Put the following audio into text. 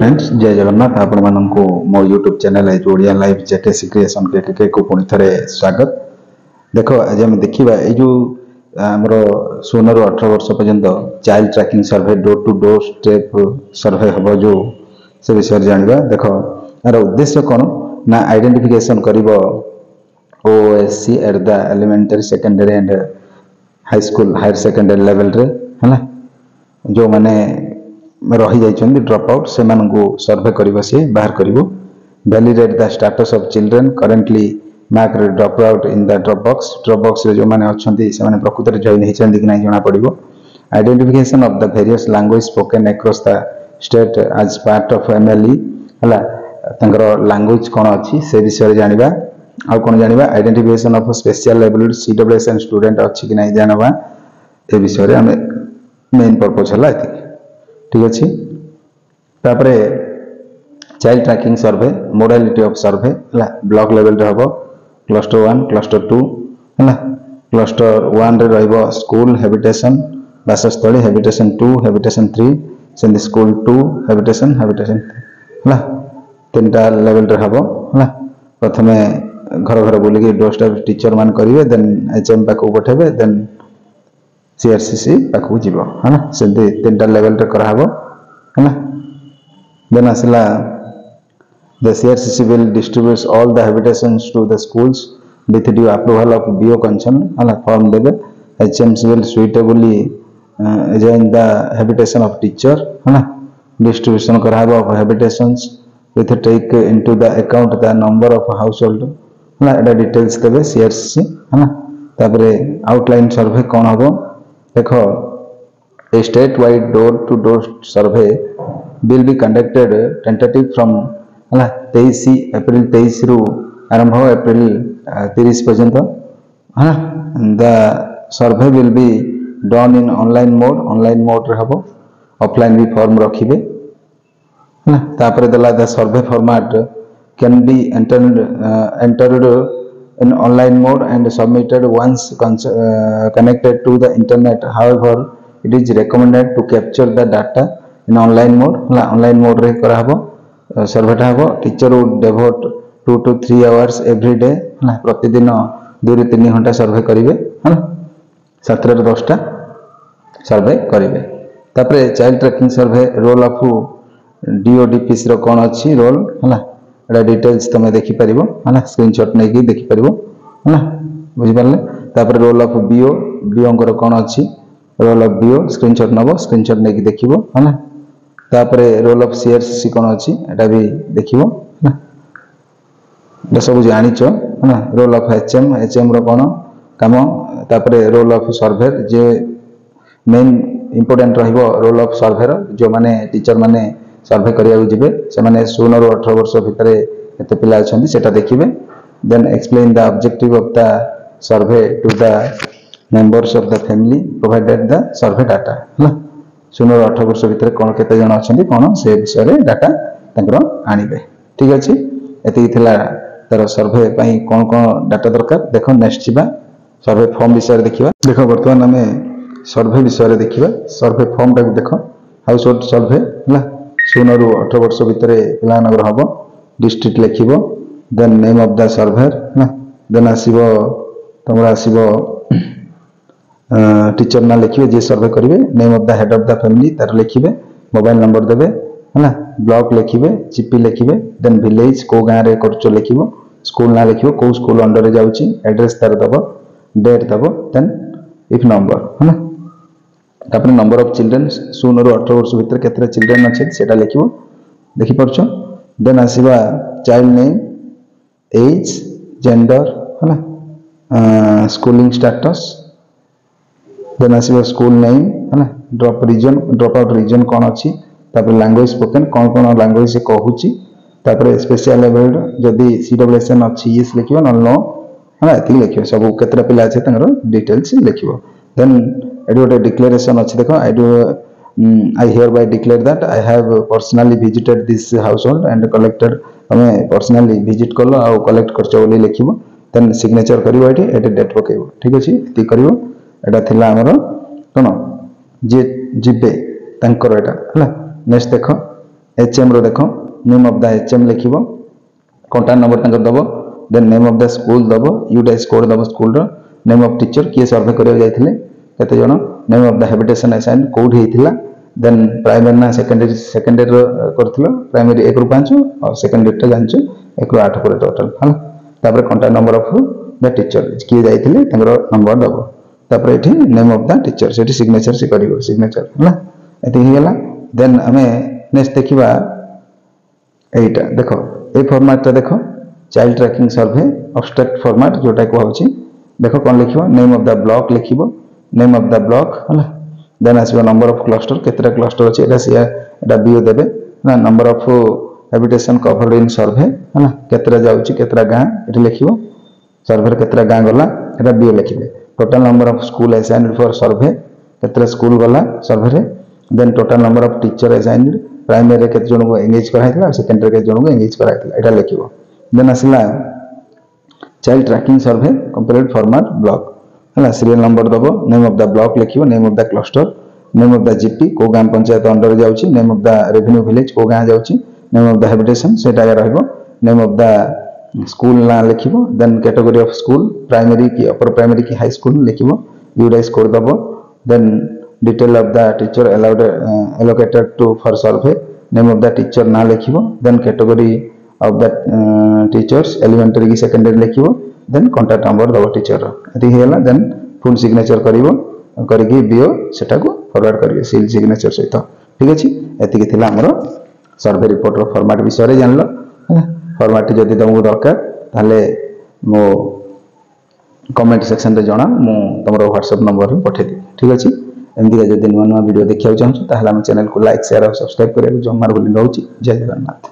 Friends जय जगन्नाथ आपण माननकु मो यूट्यूब चैनल है ओडिया लाइव जेकेसी क्रिएशन के को पुणी थे स्वागत। देखो आज हम देखा ये आमर 16 ରୁ 18 वर्ष पर्यंत child tracking survey door to door step survey हम जो से विषय जानवा। देख यार उद्देश्य कौन ना आइडेंटिफिकेशन कर OSC at the elementary secondary and high school higher secondary level रे है जो माने रही जाइछन्ति ड्रॉप आउट से सर्वे कर सी बाहर कर validate the status of children currently mark drop out in the drop box जो माने अच्छी से प्रकृत में जॉइन होती कि नहीं जना पड़ो। Identification of the various language spoken across the state as part of MLE है लैंग्वेज कौन अच्छी से विषय जाना आउ कौन जाना identification of special ability CWSN student अच्छी कि नहीं जानवा ए विषय आम मेन पर्पज है ठीक अच्छे। तापरे child tracking survey modality of सर्वे है ब्लॉक लेवल रे हम क्लस्टर 1 क्लस्टर 2 है क्लस्टर 1 रे रहिबो स्कूल हैबिटेशन बासस्थली हैबिटेशन 2 हैबिटेशन 3 से स्कूल 2 हैबिटेशन है तीनटा लेवल रे हम है प्रथमे घर घर बुलिकी डोर स्टेप टीचर मान करेंगे देन एचएम पाक पठेबे देन सीआरसीसी पाखु जीव है से तीनटा लेवल रे कराहब है देन आसला the CRCC will distribute all the habitations to the schools with due approval of BO concern है फॉर्म देबे HMs will suitably assign the habitation of teacher है डिस्ट्रीब्यूशन कराहब of habitations with take into the account the number of household है एटा details देबे CRCC है तापरे outline सर्वे कौन हम देखो a statewide door to door survey will be conducted tentative from है 23 एप्रिल 23 रु आरंभ एप्रिल 30 पर्यंत है the survey will be done in online mode रे हम ऑफलाइन भी फॉर्म रखिबे है तापर दला the survey format can be entered in online mode and submitted once connected to the internet. However, it is recommended to capture the data in online mode. Online mode रे करा हबो सर्वे टा हबो teacher would devote 2 to 3 hours every day प्रतिदिन 2 ରୁ 3 घंटा सर्वे करिवे है 7 ରୁ 10 टा सर्वे करिवे। तापरे child tracking survey role of DODPC रो कोन अछि रोल है एटा डिटेल्स तुम देखि परिबो है स्क्रीनशॉट नै कि देखि परिबो है बुझि पारले। तापर रोल ऑफ बीओ को कोन अछि रोल ऑफ बीओ स्क्रीनशॉट नबो स्क्रीनशॉट नै कि देखिबो है तापर रोल ऑफ सीआरसीसी कोन अछि एटा भी देखिबो है एटा सब जानिचो है रोल ऑफ एचएम रो कोन काम तापर रोल ऑफ सर्वेयर जे मेन इंपोर्टेंट रहिबो रोल ऑफ सर्वेयर जो माने टीचर माने सर्वे करिया जिबे से माने 16 ରୁ 18 वर्ष भितर एते पिला अछंती सेटा देखिबे then explain the objective of the survey to the members of the family provided the survey data है 16 ରୁ 18 वर्ष भितर कोन केते जण अछंती कोन से विषय रे डाटा तंकर आनिबे ठीक अछि। एति थिला तर सर्वे पई कोन कोन डाटा दरकार देखो नेक्स्ट जिबा सर्वे फॉर्म विषय रे देखिबा। देखो वर्तमान हमें सर्वे विषय रे देखिबा सर्वे फॉर्म टा देखो हाउस होल्ड सर्वे है 16 ରୁ 18 वर्ष भितर पिलानगर हम डिस्ट्रिक्ट लिखिबो then name of the surveyor है देन आसीबो तमरा आसीबो टीचर ना लिखिबे जे सर्वे करिवे name of the head of the family तार लिखिबे मोबाइल नंबर देबे है ब्लॉक लिखिबे जीपी लिखिबे देन विलेज को गां रे करचो लिखिबो स्कूल ना लिखिबो को स्कूल अंडर रे जाउची एड्रेस तार दबो डेट दबो देन इफ नंबर है तापर नंबर ऑफ चिल्ड्रेन 16 ରୁ 18 वर्ष भितर केतरा चिल्ड्रेन अछि सेटा लिखिबो देखि परछो देन आसीबा चाइल्ड नेम एज जेंडर है स्कूलिंग स्टेटस देन आसीबा स्कूल नेम है ड्रॉप आउट रीजन कोन अछि तापर लैंग्वेज स्पोकन कोन कोन लैंग्वेज से कहूची तापर स्पेशल लेवल जदी सीडब्ल्यूएसएन अछि यस लिखिबो न नो है एति लिखिबो सब केतरा पिला अछि तंगर डिटेल्स लिखिबो देन एडोटे डिक्लेरेशन अछि देखो I hereby declare that I have personally visited this household and collected हमें पर्सनली विजिट कलो आ कलेक्ट करचो बोली लिखिबो देन सिग्नेचर करिवो एठी एटे डेट पकेइबो ठीक अछि ती करिवो एटा थिला हमरो कोन जे जिबे तांकर एटा हला नेक्स्ट देखो HM रो देखो नेम ऑफ द HM लिखिबो कॉन्टैक्ट नंबर तंकर दबो then name of the school दबो यूडाइस कोड दबो स्कूल रो नेम ऑफ टीचर किए सर्वे करिया जायथिले केते जण name of the habitation assign code हेतिला देन प्राइमरी ना सेकेंडरी करथिलो प्राइमरी 1 रु 5 और सेकेंडरी टा जानछु 1 रु 8 पर टोटल हला तापर contact number of the teacher किए जायथिले तंकर नंबर दबो तापर एठी name of the teacher Sethi signature से करिवो सिग्नेचर हला एति हेला देन हमें नेक्स्ट देखिबा एटा देखो ए फॉर्मेट ता देखो child tracking survey abstract format जोटा को होची देखो कौन लिखिबो नेम ऑफ द ब्लॉक लिखिबो नेम ऑफ द ब्लॉक हला देन आसीबो नंबर ऑफ क्लस्टर केतरा क्लस्टर अछि एटा बीओ देबे ना number of habitation covered in survey हला केतरा जाउची केतरा गां एठी लिखिबो सर्वे केतरा गां गला एटा बीओ लिखिबे total number of school assigned for survey केतरा स्कूल गला सर्वे रे then total number of teacher assigned primary केते जण को एंगेज कराइतला सेकेंडरी केते जण को एंगेज कराइतला एटा लिखिबो देन आसिला child tracking survey complete format block हला सीरियल नंबर दबो नेम ऑफ द ब्लॉक लिखिबो name of the cluster name of the GP को गाम पंचायत अंडर जाउची name of the revenue village को गां जाउची नेम ऑफ द हैबिटेशन सेटा रहइबो नेम ऑफ द स्कूल ना लिखिबो then category of school primary की अपर प्राइमरी की हाई स्कूल लिखिबो यूडाइस कोड दबो then detail of the teacher allowed allocated to for survey name of the teacher ना लिखिबो then category of the teachers elementary की secondary लिखिबो then contact number दबो teacher एति हेला देन फुल सिग्नेचर करिवो करके बीओ सेटा को फॉरवर्ड करिवे सील सिग्नेचर सहित ठीक अछि एति के थिला हमरो सर्वे रिपोर्ट रो फॉर्मेट विषय रे जानलो फॉर्मेट जदी तुमको दरकार ताले मो कमेंट सेक्शन रे जणा मु तमरो WhatsApp नंबर रे पठे दी ठीक अछि एंदी जदी नवा नवा वीडियो देखिया चाहछु ताहला हम चैनल को लाइक शेयर और सब्सक्राइब करिया जमार बोली रहउची जय जगन्नाथ।